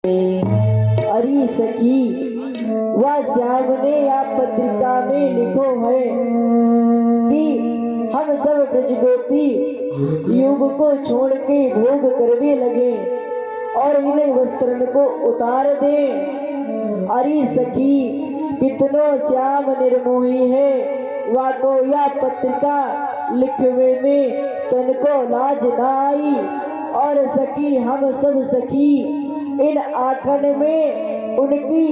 अरे सखी, वह श्याम ने या पत्रिका में लिखो है कि हम सब ब्रजगोपी युग को छोड़ के भोग करने लगे और इन्हें वस्त्रन को उतार दे। अरे सखी, कितनो श्याम निर्मोही है, वह तो यह पत्रिका लिखवे में तनको लाज ना आई। और सखी, हम सब सखी इन आखन में उनकी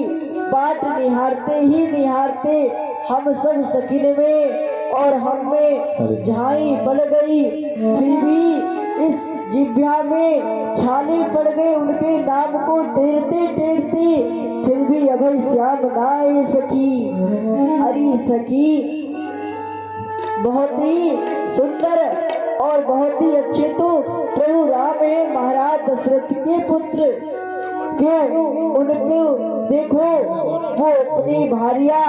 बात निहारते ही निहारते हम सब सखीन में और हम में झाई बढ़ गई, फिर भी इस जिभ्या में छाले पड़ गए उनके नाम को टेरते टेरते, फिर भी अभय श्याम नाए सखी। अरे सखी, बहुत ही सुंदर और बहुत ही अच्छे तो प्रभु राम है, महाराज दशरथ के पुत्र। क्यों उनको देखो, वो अपनी भारिया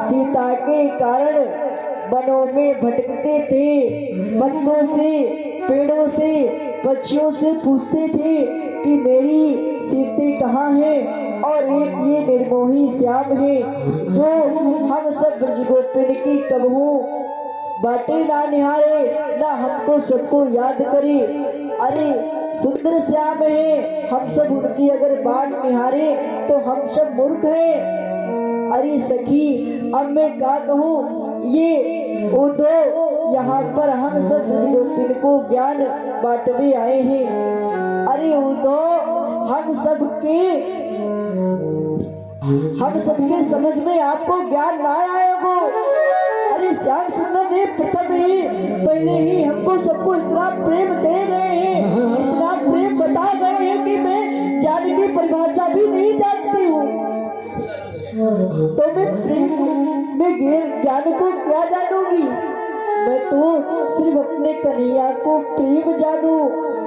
सीता के कारण वनों में भटकते थे, पत्तों से, पेड़ों से, पक्षियों से पूछते थे कि मेरी सीते कहाँ है। और एक ये निर्मोही श्याम है जो हम सब ब्रजगोपिन की कबहू बाटे ना निहारे, ना हमको सबको याद करे। अरे सुंदर श्याम है, हम सब उनकी अगर बात निहारे तो हम सब मूर्ख हैं। अरे सखी, अब मैं क्या कहूँ, ये वो दो यहाँ पर हम सब ब्रजगोपिन को ज्ञान बांटने आए हैं। अरे वो दो हम सबके समझ में आपको ज्ञान ना आएगा। अरे श्याम सुंदर ने प्रथम ही पहले ही हमको सबको इतना प्रेम दे गए हैं, इतना प्रेम बता गए हैं कि मैं ज्ञान की परिभाषा भी नहीं जानती हूँ। तो मैं प्रेम में ज्ञान को क्या जानूंगी? मैं तो सिर्फ अपने कन्हैया को प्रेम जानू।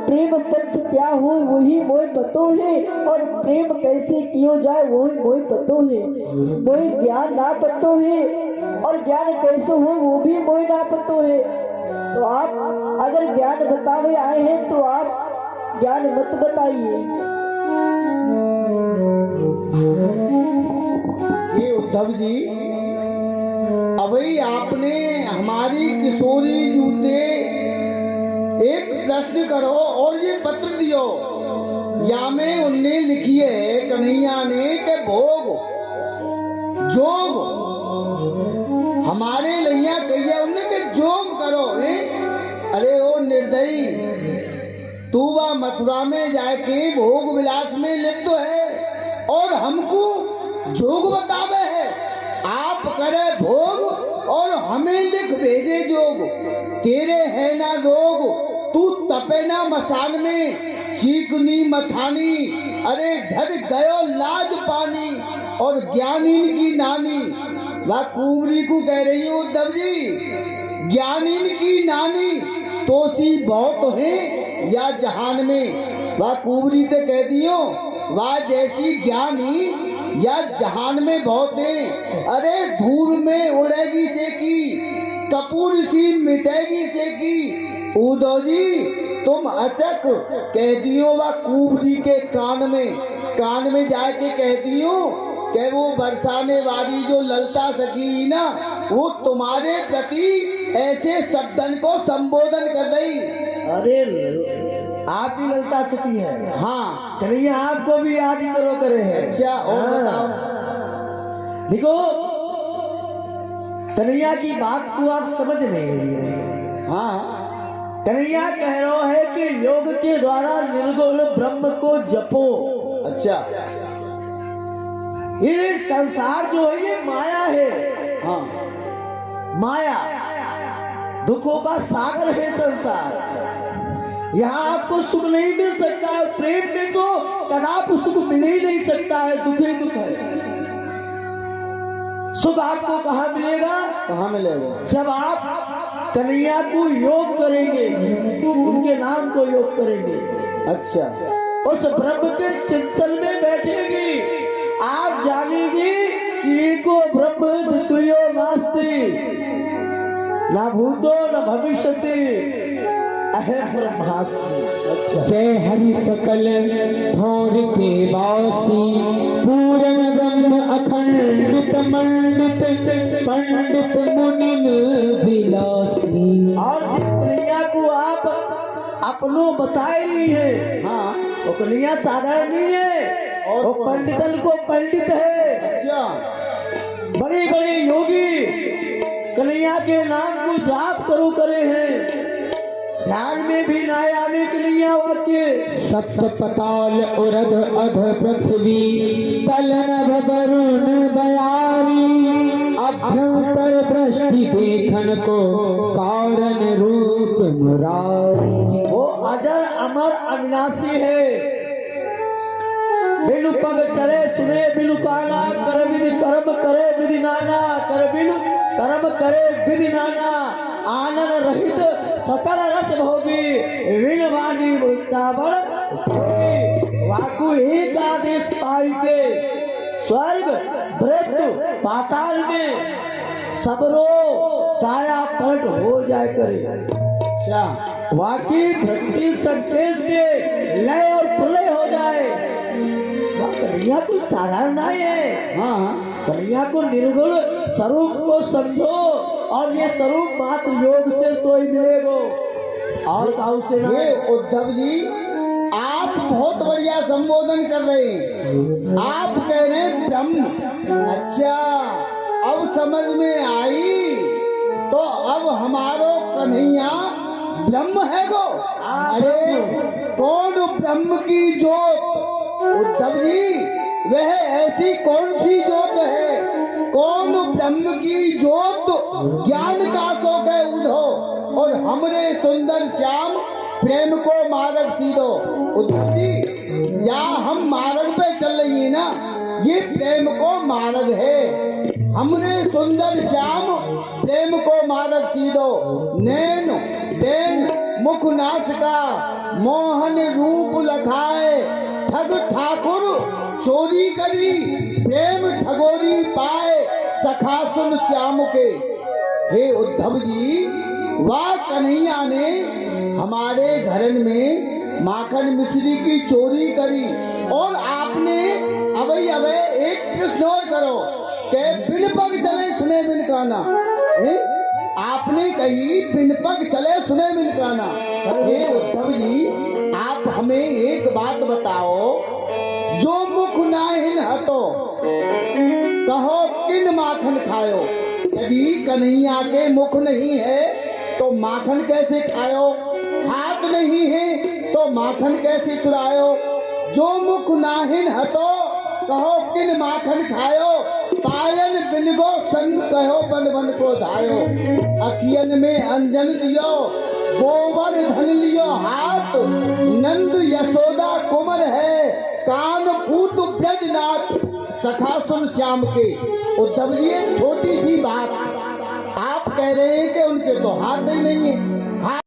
प्रेम पंथ क्या हो वही मोय पतो है, और प्रेम कैसे कियो जाए वही मोय पतो है। मोय ज्ञान ना पतो है और ज्ञान कैसे हो वो भी मोय ना पतो है। तो आप अगर ज्ञान बतावे आए हैं तो आप ज्ञान मत बताइए। ये उद्धव जी, अभी आपने हमारी किशोरी जूते एक प्रश्न करो और ये पत्र दियो, या में उनने लिखी है कन्हैया ने के भोग जोग हमारे लैया कहिए उनने के जोग करो है। अरे ओ निर्दयी, तू वह मथुरा में जाके भोग विलास में लिप्त है और हमको जोग बतावे है। आप करे भोग और हमें लिख भेजे जोग। तेरे है ना रोग, तू तपे ना मसान में चीकनी मथानी। अरे धर गयो लाज पानी और ज्ञानी की नानी। वह कुंवरी को कह रही हूँ उद्धव जी, ज्ञानी की नानी तो सी बहुत है या जहान में। वह कुंवरी से कह दियो, वह जैसी ज्ञानी या जहान में बहुत है। अरे धूल में उड़ेगी से की, कपूर सी मिटेगी से की। उद्धव जी, तुम अचक कह दियो वह कुंवरी के कान में जाके कह दियो कि वो बरसाने वाली जो ललता सखी ना, वो तुम्हारे प्रति ऐसे शब्दन को संबोधन कर रही। अरे आप ही ललता सखी है? हाँ, कन्हैया आपको भी आदि करो करे है। अच्छा, और बताओ। देखो, कन्हैया की बात को आप समझ नहीं रही है। हाँ, कन्हैया कह रहा है कि योग के द्वारा निर्गुण ब्रह्म को जपो। अच्छा, ये संसार जो है ये माया है। हाँ, माया दुखों का सागर है संसार। यहाँ आपको सुख नहीं मिल सकता है, प्रेम में तो कदापि सुख मिल ही नहीं सकता है, दुख ही दुख है। सुख आपको कहाँ मिलेगा? कहाँ मिलेगा? जब आप कन्हैया को योग करेंगे, उनके नाम को योग करेंगे। अच्छा, उस ब्रह्म के चिंतन में बैठेगी, आप जानेंगे कि एको ब्रह्म द्वितीयो नास्ति, न भूतो न भविष्यति। अहम ब्रह्मास्मि। जय हरि सकल ठौर के वासी, पूर्ण ब्रह्म अखंडित मंडित, पंडित मुनिन विलासी। और जिस कन्हैया को आप अपनो बताए नहीं है, हाँ वो कन्हैया साधारण नहीं है, और वो पंडितन को पंडित है। अच्छा बड़े बड़े योगी कन्हैया के नाम को जाप करो करे हैं, ध्यान में भी ना आवे कन्हैया वाक्य। सप्त पताल उरध अध पृथ्वी, तल नभ वरुण बयारी, अभ्यंतर दृष्टि देखन को कारण रूप मुरारी। वो अजर अमर अविनाशी है। बिनु पग चले सुने बिनु काना, कर विधि कर्म करे विधि नाना, कर बिनु कर्म करे विधि नाना, आनंद रहित सकल रस भोगी, विन वाणी वृंदावन भोगी। वाकु एक आदेश पाई के स्वर्ग मृत्यु पाताल में सबरो काया पलट हो जाए करे। अच्छा वाकई भक्ति संकेत से लय और प्रलय हो जाए। कन्हैया को साधारण नहीं है, हाँ कन्हैया को निर्गुण स्वरूप को समझो, और ये स्वरूप मात्र योग से तो ही मिलेगो, और काउ से ये नहीं। उद्धव जी आप बहुत बढ़िया संबोधन कर रहे हैं। आप कह रहे हैं ब्रह्म। अच्छा अब समझ में आई, तो अब हमारो कन्हैया ब्रह्म है गो। अरे कौन ब्रह्म की जोत उद्धव जी, वह ऐसी कौन सी जोत है? कौन ब्रह्म की जोत ज्ञान का सो गए उधो, और हमरे सुंदर श्याम प्रेम को मार्ग सीधो। उद्धव जी या हम मार्ग पे चल रही है ना, ये प्रेम को मार्ग है। हमरे सुंदर श्याम प्रेम को मार्ग सीधो, नैन देन मुख नासिका, मोहन रूप लखाए, ठग ठाकुर चोरी करी, प्रेम ठगोरी पाए, सखा सुन श्याम के। हे उद्धव जी, वाह कन्हैया ने हमारे घरन में माखन मिश्री की चोरी करी, और आपने अबे अबे एक प्रश्न और करो के बिन पग चले सुने बिन काना। आपने कही बिन पग चले सुने बिन काना। हे उद्धव जी, आप हमें एक बात बताओ, जो मुख नाहिन हतो, कहो किन माखन खायो। यदि कन्हैया के मुख नहीं है तो माखन कैसे खायो? हाथ नहीं है तो माखन कैसे चुरायो? जो मुख नाहिन हतो, कहो किन माखन खायो। पायन बिनगो संग कहो बन बन को धायो। अखियन में अंजन दियो, गोबर धन लियो हाथ, नंद यशोदा कुमर है, कान फूट ब्रजनाथ, सखा सुन श्याम के। उद्धव जी छोटी सी बात, आप कह रहे हैं कि उनके तो हाथ ही नहीं है,